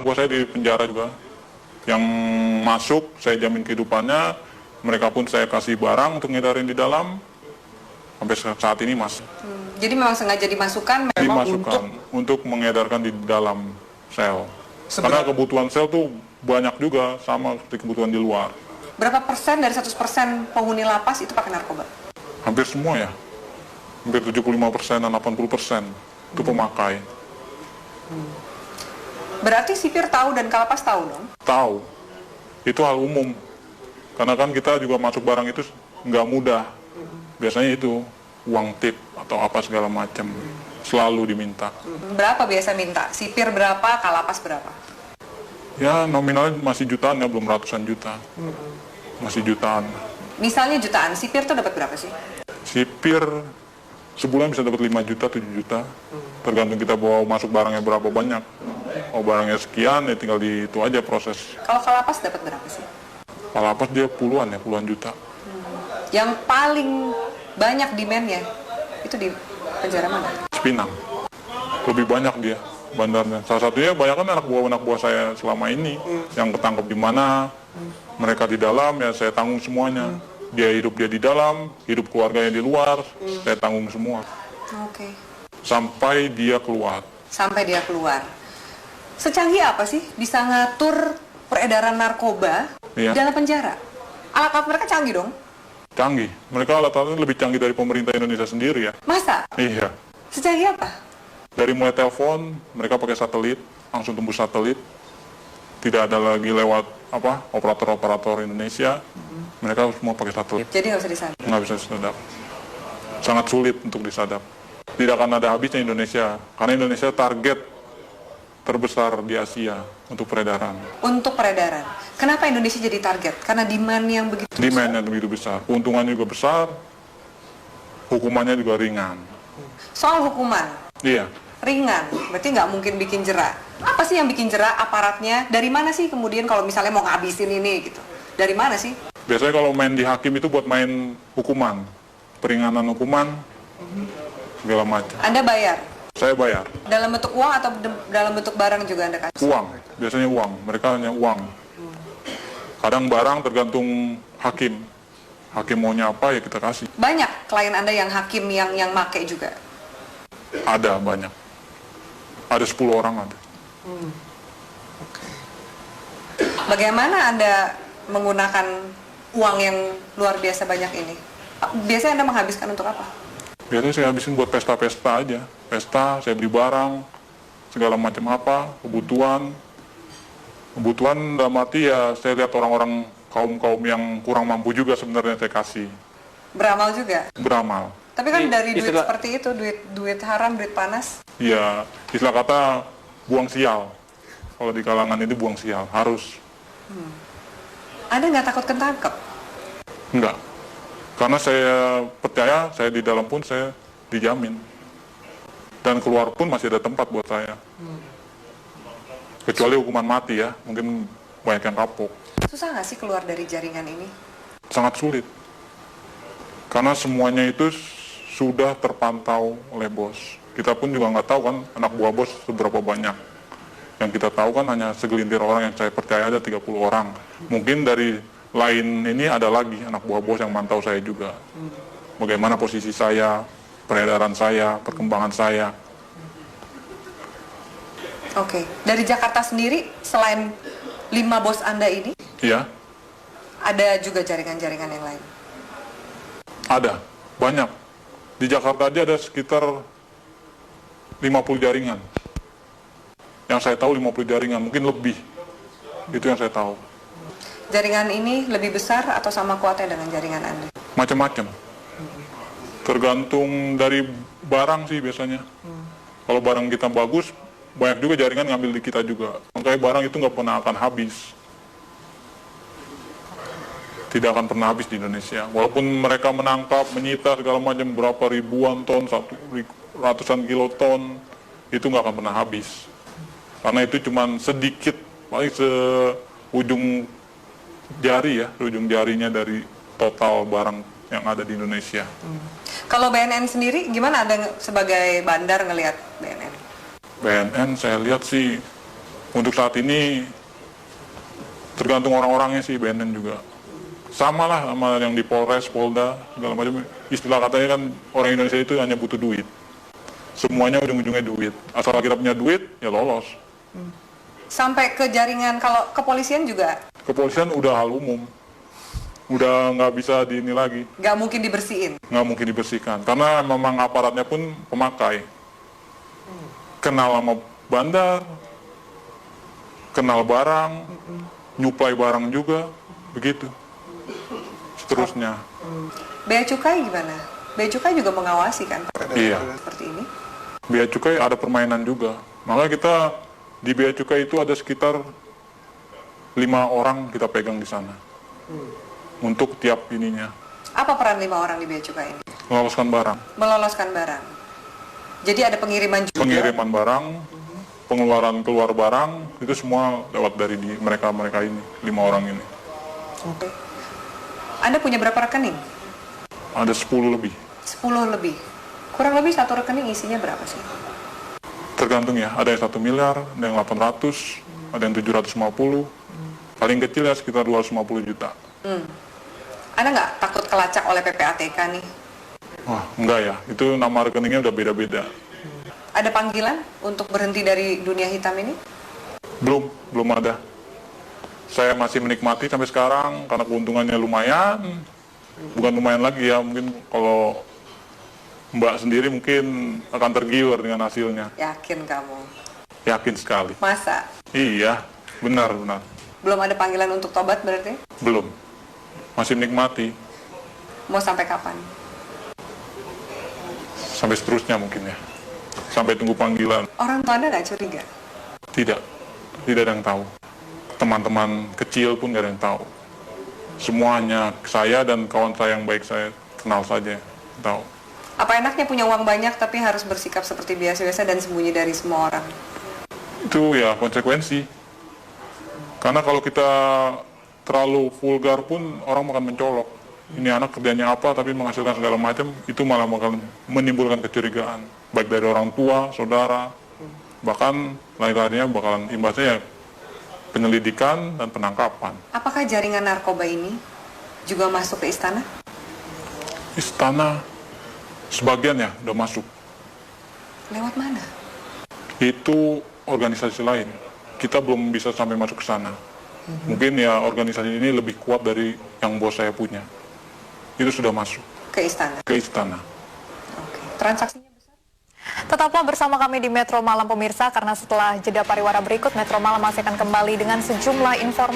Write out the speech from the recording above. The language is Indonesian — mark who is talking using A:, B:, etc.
A: Buat saya di penjara juga. Yang masuk, saya jamin kehidupannya. Mereka pun saya kasih barang untuk ngedarin di dalam. Sampai saat ini masih.
B: Jadi memang sengaja dimasukkan memang
A: Dimasukkan untuk mengedarkan di dalam sel. Karena kebutuhan sel tuh banyak juga, sama seperti kebutuhan di luar.
B: Berapa persen dari 100% penghuni lapas itu pakai narkoba?
A: Hampir semua ya. Hampir 75% dan 80% itu pemakai.
B: Berarti sipir tahu dan kalapas tahu dong?
A: Tahu. Itu hal umum. Karena kan kita juga masuk barang itu nggak mudah. Biasanya itu uang tip atau apa segala macam. Selalu diminta.
B: Berapa biasa minta? Sipir berapa, kalapas berapa?
A: Ya nominalnya masih jutaan ya, belum ratusan juta. Masih jutaan.
B: Misalnya jutaan, sipir tuh dapat berapa sih?
A: Sipir sebulan bisa dapat 5 juta, 7 juta. Tergantung kita bawa masuk barangnya berapa banyak. Oh barangnya sekian, ya tinggal di itu aja proses.
B: Kalau kalapas dapat berapa sih?
A: Kalapas dia puluhan juta.
B: Yang paling banyak demand-nya itu di penjara mana?
A: Cipinang. Lebih banyak dia bandarnya. Salah satunya banyak kan anak buah saya selama ini yang ketangkep di mana, mereka di dalam ya saya tanggung semuanya. Dia di dalam, hidup keluarganya di luar, saya tanggung semua.
B: Oke.
A: Sampai dia keluar.
B: Sampai dia keluar. Secanggih apa sih bisa ngatur peredaran narkoba
A: Iya.
B: di dalam penjara? Alat-alat mereka canggih dong?
A: Canggih. Mereka alat-alatnya lebih canggih dari pemerintah Indonesia sendiri ya.
B: Masa?
A: Iya.
B: Secanggih apa?
A: Dari mulai telepon, mereka pakai satelit, langsung tembus satelit. Tidak ada lagi lewat operator-operator Indonesia. Mereka semua pakai satelit.
B: Jadi nggak bisa disadap.
A: Nggak bisa disadap. Sangat sulit untuk disadap. Tidak akan ada habisnya Indonesia. Karena Indonesia target terbesar di Asia untuk peredaran.
B: Untuk peredaran. Kenapa Indonesia jadi target? Karena demand yang begitu besar.
A: Demand yang begitu besar. Keuntungannya juga besar. Hukumannya juga ringan.
B: Soal hukuman.
A: Iya.
B: Ringan, berarti nggak mungkin bikin jerak. Apa sih yang bikin jerak aparatnya? Dari mana sih kemudian kalau misalnya mau ngabisin ini gitu? Dari mana sih?
A: Biasanya kalau main di hakim itu buat main hukuman. Peringanan hukuman, segala macam.
B: Anda bayar?
A: Saya bayar.
B: Dalam bentuk uang atau dalam bentuk barang juga Anda kasih?
A: Uang, biasanya uang. Mereka hanya uang. Kadang barang tergantung hakim. Hakim maunya apa ya kita kasih.
B: Banyak klien Anda yang hakim yang make juga?
A: Ada banyak. Ada 10 orang ada.
B: Bagaimana Anda menggunakan uang yang luar biasa banyak ini? Biasanya Anda menghabiskan untuk apa?
A: Biasanya saya habisin buat pesta-pesta aja. Pesta, saya beli barang, segala macam apa, kebutuhan. Kebutuhan dalam arti ya saya lihat orang-orang kaum-kaum yang kurang mampu juga sebenarnya saya kasih.
B: Beramal juga?
A: Beramal.
B: Tapi kan dari duit seperti itu, duit haram, duit panas.
A: Ya, istilah kata buang sial. Kalau di kalangan ini buang sial, harus.
B: Anda nggak takut ketangkep?
A: Enggak. Karena saya percaya, saya di dalam pun saya dijamin. Dan keluar pun masih ada tempat buat saya. Kecuali hukuman mati ya, mungkin banyak yang kapok.
B: Susah nggak sih keluar dari jaringan ini?
A: Sangat sulit. Karena semuanya itu sudah terpantau oleh bos. Kita pun juga nggak tahu kan anak buah bos seberapa banyak. Yang kita tahu kan hanya segelintir orang yang saya percaya ada 30 orang. Mungkin dari lain ini ada lagi anak buah bos yang mantau saya juga. Bagaimana posisi saya, peredaran saya, perkembangan saya.
B: Oke. Dari Jakarta sendiri, selain 5 bos Anda ini,
A: Iya,
B: ada juga jaringan-jaringan yang lain?
A: ada. Banyak. Di Jakarta aja ada sekitar 50 jaringan. Yang saya tahu 50 jaringan, mungkin lebih. Itu yang saya tahu.
B: Jaringan ini lebih besar atau sama kuatnya dengan jaringan Anda?
A: Macam-macam. Tergantung dari barang sih biasanya. Kalau barang kita bagus, banyak juga jaringan ngambil di kita juga. Makanya barang itu nggak pernah akan habis. Tidak akan pernah habis di Indonesia. Walaupun mereka menangkap, menyita segala macam berapa ribuan ton, ratusan kiloton, itu nggak akan pernah habis. Karena itu cuma sedikit, paling seujung jari ya, ujung jarinya dari total barang yang ada di Indonesia.
B: Kalau BNN sendiri, gimana Anda sebagai bandar ngelihat BNN?
A: BNN saya lihat sih Untuk saat ini tergantung orang-orangnya sih, BNN juga. Sama lah sama yang di Polres, Polda, segala macam. Istilah katanya kan orang Indonesia itu hanya butuh duit. Semuanya ujung-ujungnya duit. Asal kita punya duit, ya lolos.
B: Sampai ke jaringan, kalau kepolisian juga
A: Kepolisian udah hal umum. Udah nggak bisa ini lagi.
B: nggak mungkin dibersihin.
A: Nggak mungkin dibersihkan. Karena memang aparatnya pun pemakai. Kenal sama bandar, kenal barang, nyuplai barang juga, begitu. Seterusnya.
B: Bea Cukai gimana? Bea Cukai juga mengawasi kan
A: Iya.
B: seperti ini.
A: Bea Cukai ada permainan juga. Maka kita di Bea Cukai itu ada sekitar 5 orang kita pegang di sana. Untuk tiap ininya.
B: Apa peran 5 orang di Bea Cukai ini?
A: Meloloskan barang.
B: Meloloskan barang. Jadi ada pengiriman juga.
A: Pengiriman barang, pengeluaran keluar barang, itu semua lewat dari mereka ini, 5 orang ini.
B: Oke. Anda punya berapa rekening?
A: Ada 10 lebih.
B: 10 lebih. Kurang lebih satu rekening isinya berapa sih?
A: Tergantung ya, ada yang 1 miliar, ada yang 800, ada yang 750. Paling kecil ya sekitar 250 juta.
B: Anda nggak takut kelacak oleh PPATK nih?
A: Wah, enggak ya, itu nama rekeningnya udah beda-beda.
B: Ada panggilan untuk berhenti dari dunia hitam ini?
A: Belum ada. Saya masih menikmati sampai sekarang karena keuntungannya lumayan. Bukan lumayan lagi ya, mungkin kalau Mbak sendiri mungkin akan tergiur dengan hasilnya.
B: Yakin kamu?
A: Yakin sekali.
B: Masa?
A: Iya, benar.
B: Belum ada panggilan untuk tobat berarti?
A: Belum. Masih menikmati.
B: Mau sampai kapan?
A: Sampai seterusnya mungkin ya. Sampai tunggu panggilan.
B: Orang tua Anda nggak curiga?
A: Tidak ada yang tahu. Teman-teman kecil pun nggak ada yang tahu. Semuanya saya dan kawan saya yang baik saya kenal saja tahu.
B: Apa enaknya punya uang banyak tapi harus bersikap seperti biasa-biasa dan sembunyi dari semua orang?
A: Itu ya konsekuensi. Karena kalau kita terlalu vulgar pun orang akan mencolok. Ini anak kerjanya apa tapi menghasilkan segala macam, itu malah bakal menimbulkan kecurigaan. Baik dari orang tua, saudara, bahkan lain-lainnya bakalan imbasnya ya penyelidikan dan penangkapan.
B: Apakah jaringan narkoba ini juga masuk ke istana?
A: Istana sebagian ya udah masuk.
B: Lewat mana?
A: Itu organisasi lain. Kita belum bisa sampai masuk ke sana. Mungkin ya organisasi ini lebih kuat dari yang bos saya punya. Itu sudah masuk
B: Ke istana?
A: ke istana.
B: Oke. Transaksinya besar?
C: Tetaplah bersama kami di Metro Malam pemirsa, karena setelah jeda pariwara berikut, Metro Malam masih akan kembali dengan sejumlah informasi.